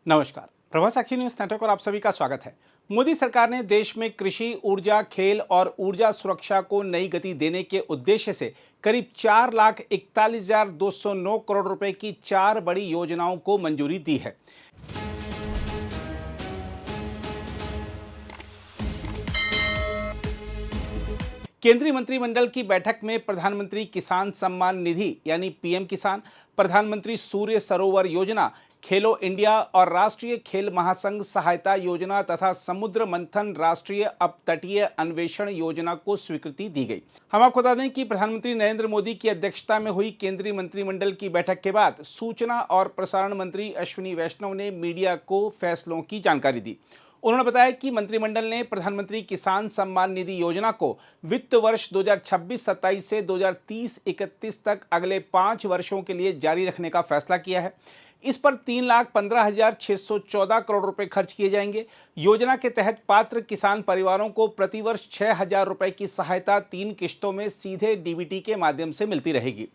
नमस्कार, प्रभा साक्षी news network और आप सभी का स्वागत है। मोदी सरकार ने देश में कृषि, ऊर्जा, खेल और ऊर्जा सुरक्षा को नई गति देने के उद्देश्य से करीब 4,41,209 करोड़ रुपए की 4 बड़ी योजनाओं को मंजूरी दी है। केंद्रीय मंत्रिमंडल की बैठक में प्रधानमंत्री किसान सम्मान निधि यानी पीएम किसान, प्रधानमंत्री सूर्य सरोवर योजना, खेलो इंडिया और राष्ट्रीय खेल महासंघ सहायता योजना तथा समुद्र मंथन राष्ट्रीय अपतटीय अन्वेषण योजना को स्वीकृति दी गई। हम आपको बता दें कि प्रधानमंत्री नरेंद्र मोदी की अध्यक्षता में हुई केंद्रीय मंत्रिमंडल की बैठक के बाद सूचना और प्रसारण मंत्री अश्विनी वैष्णव ने मीडिया को फैसलों की जानकारी दी। उन्होंने बताया कि मंत्रिमंडल ने प्रधानमंत्री किसान सम्मान निधि योजना को वित्त वर्ष 2026-27 से 2030-31 तक अगले 5 वर्षों के लिए जारी रखने का फैसला किया है। इस पर 3,15,614 करोड़ रुपए खर्च किए जाएंगे। योजना के तहत पात्र किसान परिवारों को प्रतिवर्ष 6,000 रुपए की सहायता 3 किश्तों में सीधे डीबीटी के माध्यम से मिलती रहेगी।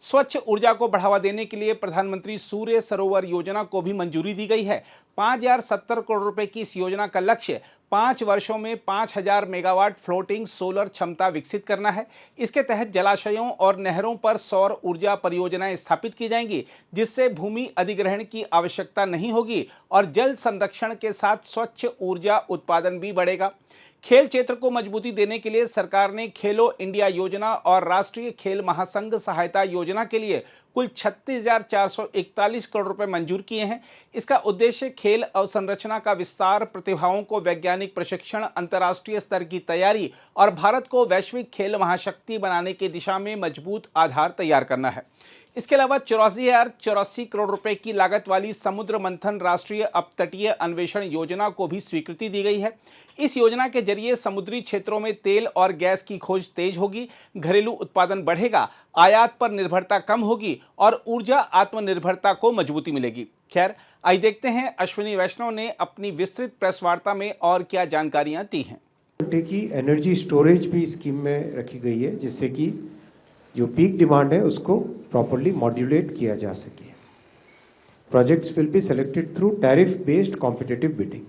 स्वच्छ ऊर्जा को बढ़ावा देने के लिए प्रधानमंत्री सूर्य सरोवर योजना को भी मंजूरी दी गई है। 5,070 करोड़ रुपए की इस योजना का लक्ष्य 5 वर्षों में 5,000 मेगावाट फ्लोटिंग सोलर क्षमता विकसित करना है। इसके तहत जलाशयों और नहरों पर सौर ऊर्जा परियोजनाएं स्थापित की जाएंगी, जिससे भूमि अधिग्रहण की आवश्यकता नहीं होगी और जल संरक्षण के साथ स्वच्छ ऊर्जा उत्पादन भी बढ़ेगा। खेल क्षेत्र को मजबूती देने के लिए सरकार ने खेलो इंडिया योजना और राष्ट्रीय खेल महासंघ सहायता योजना के लिए कुल 36,441 करोड़ रुपए मंजूर किए हैं। इसका उद्देश्य खेल अवसंरचना का विस्तार, प्रतिभाओं को वैज्ञानिक प्रशिक्षण, अंतर्राष्ट्रीय स्तर की तैयारी और भारत को वैश्विक खेल महाशक्ति बनाने की दिशा में मजबूत आधार तैयार करना है। इसके अलावा 84,084 करोड़ रुपए की लागत वाली समुद्र मंथन राष्ट्रीय अपतटीय अन्वेषण योजना को भी स्वीकृति दी गई है। इस योजना के जरिए समुद्री क्षेत्रों में तेल और गैस की खोज तेज होगी, घरेलू उत्पादन बढ़ेगा, आयात पर निर्भरता कम होगी और ऊर्जा आत्मनिर्भरता को मजबूती मिलेगी। खैर, आइए देखते हैं अश्विनी वैष्णव ने अपनी विस्तृत प्रेस वार्ता में और क्या जानकारियां दी हैं। की एनर्जी स्टोरेज भी स्कीम में रखी गई है, जिससे कि जो पीक डिमांड है उसको प्रॉपर्ली मॉड्यूलेट किया जा सके। Projects will be selected through tariff based competitive bidding.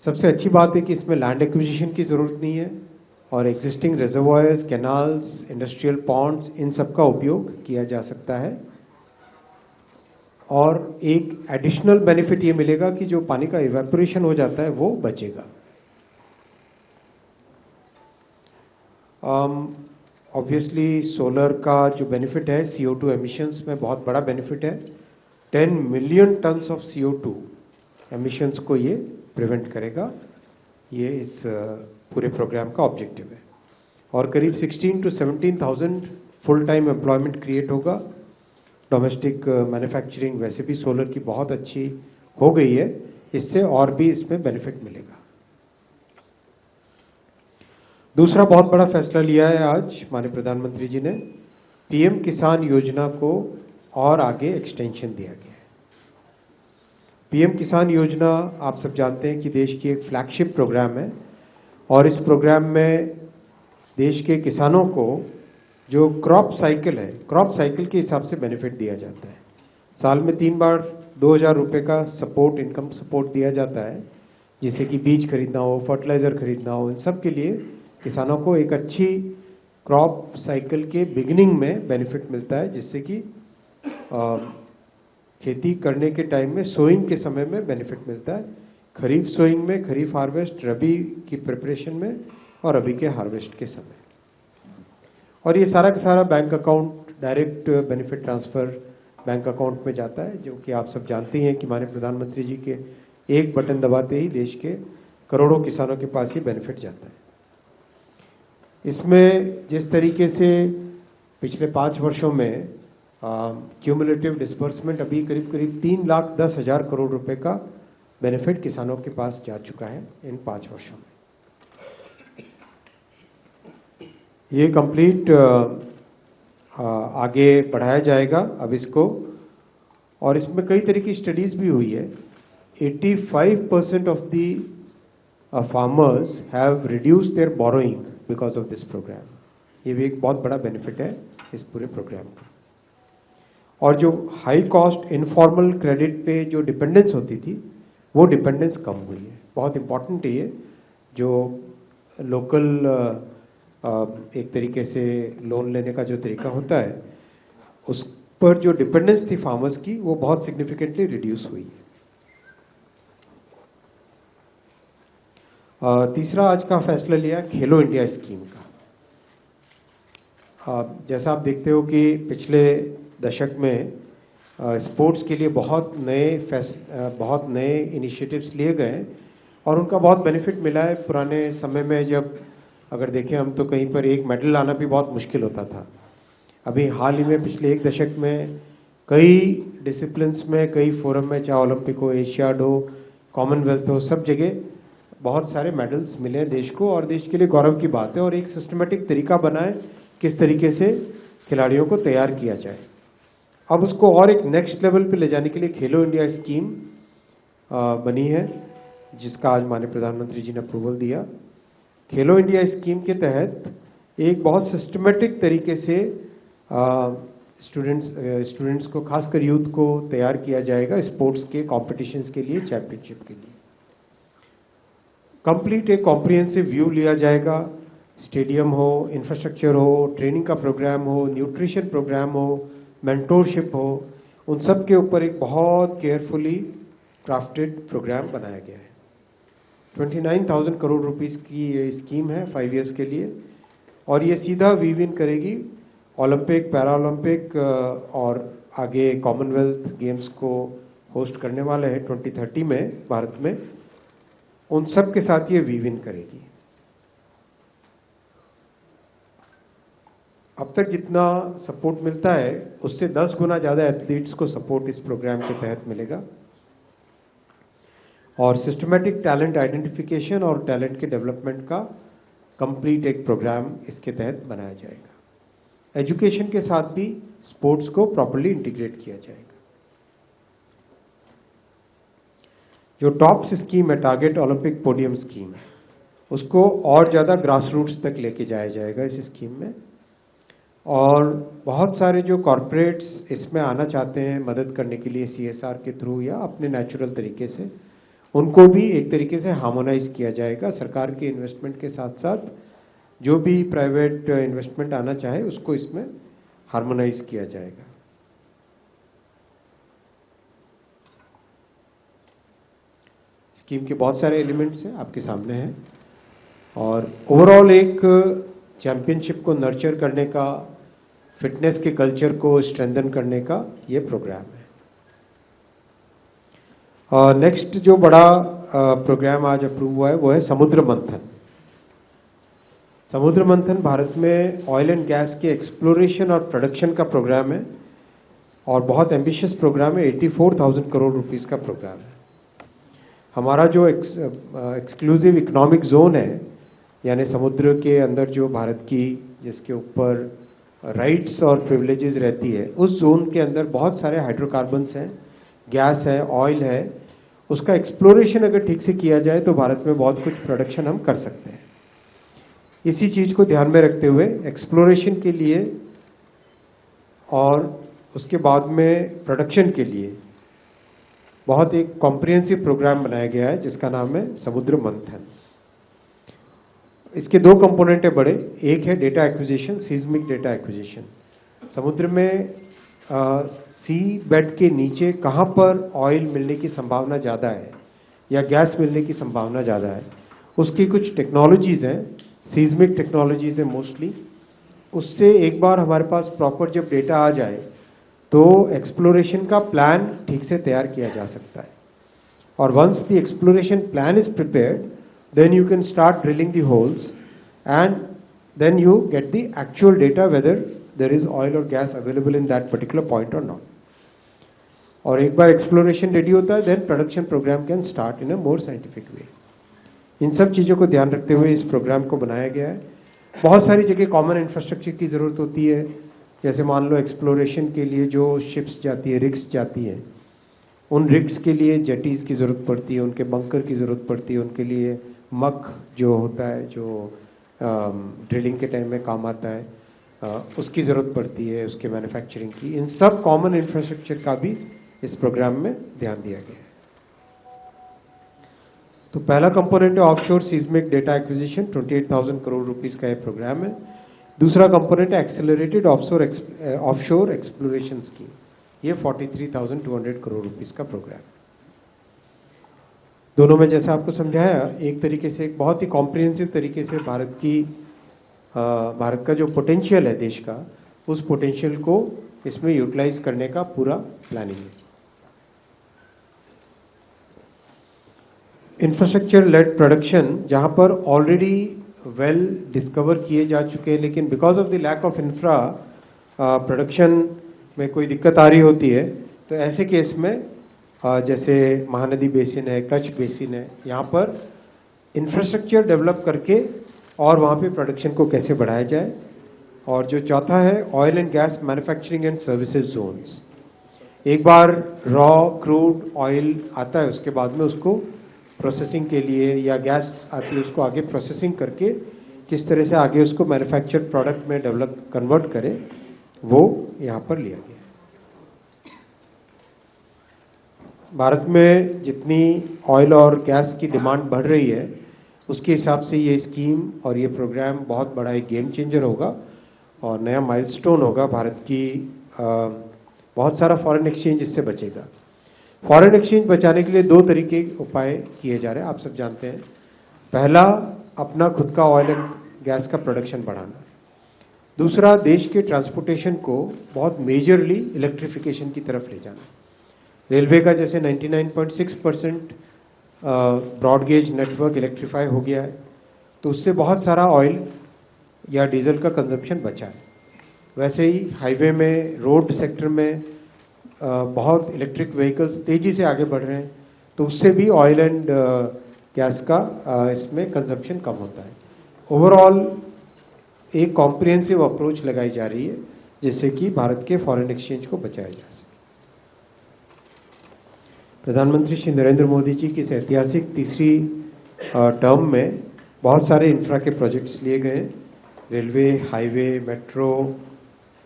सबसे अच्छी बात है कि इसमें लैंड एक्विजिशन की जरूरत नहीं है और existing reservoirs, canals, industrial ponds, इन सब का उपयोग किया जा सकता है। और एक एडिशनल बेनिफिट ये मिलेगा कि जो पानी का इवेपोरेशन हो जाता है वो बचेगा। ऑब्वियसली सोलर का जो बेनिफिट है CO2 एमिशंस में बहुत बड़ा बेनिफिट है। 10 million tons of CO2 emissions को ये प्रिवेंट करेगा। ये इस पूरे प्रोग्राम का ऑब्जेक्टिव है। और करीब 16 to 17,000 full time employment create होगा। डोमेस्टिक मैन्युफैक्चरिंग वैसे भी सोलर की बहुत अच्छी हो गई है, इससे और भी इसमें बेनिफिट मिलेगा। दूसरा बहुत बड़ा फैसला लिया है आज माननीय प्रधानमंत्री जी ने, पीएम किसान योजना को और आगे एक्सटेंशन दिया गया है। पीएम किसान योजना आप सब जानते हैं कि देश की एक फ्लैगशिप प्रोग्राम है और इस प्रोग्राम में देश के किसानों को जो क्रॉप साइकिल है, क्रॉप साइकिल के हिसाब से बेनिफिट दिया जाता है। साल में 3 बार 2,000 रुपए का सपोर्ट, इनकम सपोर्ट दिया जाता है, जिससे कि बीज खरीदना हो, फर्टिलाइजर खरीदना हो, इन सब के लिए किसानों को एक अच्छी क्रॉप साइकिल के बिगिनिंग में बेनिफिट मिलता है, जिससे कि खेती करने के टाइम में, सोइंग के समय में बेनिफिट मिलता है। खरीफ सोइंग में, खरीफ हार्वेस्ट, रबी की प्रिपरेशन में और अभी के हार्वेस्ट के समय। और ये सारा का सारा bank account, direct benefit transfer bank account में जाता है, जो कि आप सब जानते हैं कि माननीय प्रधानमंत्री जी के एक बटन दबाते ही देश के करोड़ों किसानों के पास ये बेनिफिट जाता है। इसमें जिस तरीके से पिछले 5 वर्षों में क्यूमुलेटिव डिस्बर्समेंट अभी करीब 3,10,000 करोड़ रुपए का बेनिफिट किसानों के पास जा चुका है इन 5 वर्षों में। ये कंप्लीट आगे बढ़ाया जाएगा अब इसको, और इसमें कई तरह की स्टडीज भी हुई है। 85% of the farmers have reduced their borrowing because of this programme. ये भी एक बहुत बड़ा बेनिफिट है इस पूरे प्रोग्राम का। और जो हाई कॉस्ट इनफॉर्मल क्रेडिट पे जो डिपेंडेंस होती थी वो डिपेंडेंस कम हुई है। बहुत इंपॉर्टेंट है ये, जो लोकल एक तरीके से लोन लेने का जो तरीका होता है उस पर जो डिपेंडेंस थी फार्मर्स की वो बहुत सिग्निफिकेंटली रिड्यूस हुई है। तीसरा आज का फैसला लिया खेलो इंडिया स्कीम का। जैसा आप देखते हो कि पिछले दशक में स्पोर्ट्स के लिए बहुत नए इनिशिएटिव्स लिए गए और उनका बहुत बेनिफिट मिला है। पुराने समय में जब अगर देखें हम तो कहीं पर एक मेडल लाना भी बहुत मुश्किल होता था। अभी हाल ही में पिछले एक दशक में कई डिसिप्लिन्स में, कई फोरम में, चाहे ओलंपिक हो, एशियाड हो, कॉमनवेल्थ हो, सब जगह बहुत सारे मेडल्स मिले हैं देश को और देश के लिए गौरव की बात है। और एक सिस्टमेटिक तरीका बना है किस तरीके से खिलाड़ियों को तैयार किया जाए। अब उसको और एक नेक्स्ट लेवल पे ले जाने के लिए खेलो इंडिया स्कीम बनी है, जिसका आज माननीय प्रधानमंत्री जी ने अप्रूवल दिया। खेलो इंडिया स्कीम के तहत एक बहुत सिस्टमेटिक तरीके से स्टूडेंट्स को, खासकर यूथ को तैयार किया जाएगा स्पोर्ट्स के कॉम्पिटिशन्स के लिए, चैंपियनशिप के लिए। कंप्लीट एक कॉम्प्रिहेंसिव व्यू लिया जाएगा। स्टेडियम हो, इंफ्रास्ट्रक्चर हो, ट्रेनिंग का प्रोग्राम हो, न्यूट्रिशन प्रोग्राम हो, मेंटोरशिप हो, उन सब के ऊपर एक बहुत केयरफुली क्राफ्टेड प्रोग्राम बनाया गया है। 29,000 करोड़ रुपीस की ये स्कीम है 5 इयर्स के लिए और ये सीधा वीव इन करेगी ओलंपिक, पैरा ओलंपिक और आगे कॉमनवेल्थ गेम्स को होस्ट करने वाले हैं 2030 में भारत में, उन सब के साथ ये वीव इन करेगी। अब तक जितना सपोर्ट मिलता है उससे 10 गुना ज्यादा एथलीट्स को सपोर्ट इस प्रोग्राम के तहत मिलेगा और सिस्टमैटिक टैलेंट आइडेंटिफिकेशन और टैलेंट के डेवलपमेंट का कंप्लीट एक प्रोग्राम इसके तहत बनाया जाएगा। एजुकेशन के साथ भी स्पोर्ट्स को प्रॉपर्ली इंटीग्रेट किया जाएगा। जो टॉप्स स्कीम है, टारगेट ओलंपिक पोडियम स्कीम है, उसको और ज्यादा ग्रास रूट्स तक लेके जाया जाएगा इस स्कीम में। और बहुत सारे जो कॉरपोरेट्स इसमें आना चाहते हैं मदद करने के लिए CSR के थ्रू या अपने नेचुरल तरीके से, उनको भी एक तरीके से हार्मोनाइज किया जाएगा। सरकार के इन्वेस्टमेंट के साथ साथ जो भी प्राइवेट इन्वेस्टमेंट आना चाहे उसको इसमें हार्मोनाइज किया जाएगा। स्कीम के बहुत सारे एलिमेंट्स हैं, आपके सामने हैं और ओवरऑल एक चैंपियनशिप को नर्चर करने का, फिटनेस के कल्चर को स्ट्रेंथन करने का ये प्रोग्राम है। नेक्स्ट जो बड़ा प्रोग्राम आज अप्रूव हुआ है वो है समुद्र मंथन। समुद्र मंथन भारत में ऑयल एंड गैस के एक्सप्लोरेशन और प्रोडक्शन का प्रोग्राम है और बहुत एम्बिशियस प्रोग्राम है। 84,000 करोड़ रुपीस का प्रोग्राम है। हमारा जो एक्सक्लूसिव इकोनॉमिक जोन है, यानी समुद्र के अंदर जो भारत की, जिसके ऊपर राइट्स और प्रिविलेजेस रहती है, उस जोन के अंदर बहुत सारे हाइड्रोकार्बन्स हैं, गैस है, ऑयल है। उसका एक्सप्लोरेशन अगर ठीक से किया जाए तो भारत में बहुत कुछ प्रोडक्शन हम कर सकते हैं। इसी चीज को ध्यान में रखते हुए एक्सप्लोरेशन के लिए और उसके बाद में प्रोडक्शन के लिए बहुत एक कॉम्प्रिहेंसिव प्रोग्राम बनाया गया है जिसका नाम है समुद्र मंथन। इसके 2 कंपोनेंट है बड़े। एक है data acquisition, seismic data acquisition. समुद्र में सी बेड के नीचे कहां पर ऑयल मिलने की संभावना ज्यादा है या गैस मिलने की संभावना ज्यादा है, उसकी कुछ टेक्नोलॉजीज हैं, सीज्मिक टेक्नोलॉजीज है मोस्टली। उससे एक बार हमारे पास प्रॉपर जब डेटा आ जाए तो एक्सप्लोरेशन का प्लान ठीक से तैयार किया जा सकता है। और once the exploration plan is prepared, then you can start drilling the holes and then you get the actual data whether there is oil or gas available in that particular point or not. और एक बार exploration ready होता है, then production program can start in a more scientific way. इन सब चीजों को ध्यान रखते हुए इस प्रोग्राम को बनाया गया है। बहुत सारी जगह कॉमन इंफ्रास्ट्रक्चर की जरूरत होती है, जैसे मान लो एक्सप्लोरेशन के लिए जो शिप्स जाती है, रिग्स जाती है, उन रिग्स के लिए जेटीज की जरूरत पड़ती है, उनके बंकर की जरूरत पड़ती है, उनके लिए मक जो होता है जो ड्रिलिंग के टाइम में काम आता है, उसकी ज़रूरत पड़ती है, उसके मैन्युफैक्चरिंग की, इन सब कॉमन इंफ्रास्ट्रक्चर का भी इस प्रोग्राम में ध्यान दिया गया है। तो पहला कंपोनेंट है offshore seismic data acquisition, 28,000 crore rupees का यह प्रोग्राम है। दूसरा कंपोनेंट है एक्सेलरेटेड ऑफशोर एक्सप्लोरेशन स्कीम, ये 43,200 करोड़ रुपीस का प्रोग्राम। दोनों में जैसा आपको समझाया, एक तरीके से एक बहुत ही कॉम्प्रिहेंसिव तरीके से भारत का जो पोटेंशियल है देश का, उस पोटेंशियल को इसमें यूटिलाइज करने का पूरा प्लानिंग है। इंफ्रास्ट्रक्चर लेड प्रोडक्शन, जहां पर ऑलरेडी वेल डिस्कवर किए जा चुके हैं, लेकिन because of the lack of infra production में कोई दिक्कत आ रही होती है, तो ऐसे केस में जैसे महानदी बेसिन है, कच्छ बेसिन है, यहाँ पर इंफ्रास्ट्रक्चर डेवलप करके और वहाँ पे प्रोडक्शन को कैसे बढ़ाया जाए। और जो चौथा है oil and gas manufacturing and services zones, एक बार रॉ क्रूड ऑयल आता है, उसके बाद में उसको प्रोसेसिंग के लिए, या गैस आती है उसको आगे प्रोसेसिंग करके किस तरह से आगे उसको मैन्युफैक्चर प्रोडक्ट में डेवलप कन्वर्ट करें, वो यहाँ पर लिया गया है। भारत में जितनी ऑयल और गैस की डिमांड बढ़ रही है, उसके हिसाब से ये स्कीम और ये प्रोग्राम बहुत बड़ा एक गेम चेंजर होगा और नया माइलस्टोन होगा भारत की। बहुत सारा फॉरेन एक्सचेंज इससे बचेगा। फॉरेन एक्सचेंज बचाने के लिए दो तरीके उपाय किए जा रहे हैं, आप सब जानते हैं। पहला, अपना खुद का ऑयल एंड गैस का प्रोडक्शन बढ़ाना। दूसरा, देश के ट्रांसपोर्टेशन को बहुत मेजरली इलेक्ट्रिफिकेशन की तरफ ले जाना। रेलवे का जैसे 99.6% ब्रॉड गेज नेटवर्क इलेक्ट्रीफाई हो गया है, तो उससे बहुत सारा ऑयल या डीजल का कंजप्शन बचा है। वैसे ही हाईवे में, रोड सेक्टर में बहुत इलेक्ट्रिक व्हीकल्स तेजी से आगे बढ़ रहे हैं, तो उससे भी ऑयल एंड गैस का इसमें कंजप्शन कम होता है। ओवरऑल एक कॉम्प्रिहेंसिव अप्रोच लगाई जा रही है जिससे कि भारत के फॉरेन एक्सचेंज को बचाया जा सके। प्रधानमंत्री श्री नरेंद्र मोदी जी की इस ऐतिहासिक तीसरी टर्म में बहुत सारे इंफ्रा के प्रोजेक्ट्स लिए गए। Railway, highway, metro,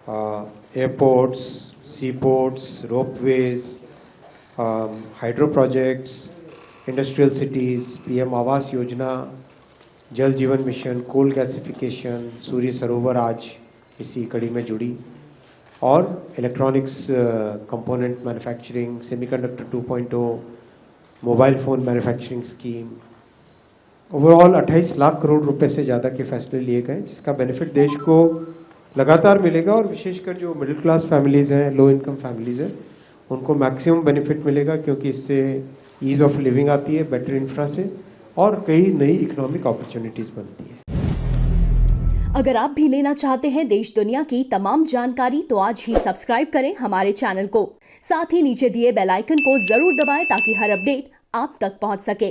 airports, sea ports, ropeways, hydro projects, industrial cities, PM आवास योजना, जल जीवन मिशन, कोल गैसिफिकेशन, सूर्य सरोवर आज इसी कड़ी में जुड़ी, और electronics component manufacturing, semiconductor 2.0, mobile phone manufacturing scheme. Overall 28 lakh crore रुपए से ज़्यादा के फैसले लिए गए, जिसका बेनिफिट देश को लगातार मिलेगा और विशेषकर जो मिडिल क्लास फैमिलीज हैं, लो इनकम फैमिलीज हैं, उनको मैक्सिमम बेनिफिट मिलेगा, क्योंकि इससे ईज ऑफ लिविंग आती है बेटर इंफ्रा से, और कई नई इकोनॉमिक अपॉर्चुनिटीज बनती है। अगर आप भी लेना चाहते हैं देश दुनिया की तमाम जानकारी, तो आज ही सब्सक्राइब करें हमारे चैनल को। साथ ही नीचे दिए बेल आइकन को जरूर दबाएं ताकि हर अपडेट आप तक पहुंच सके।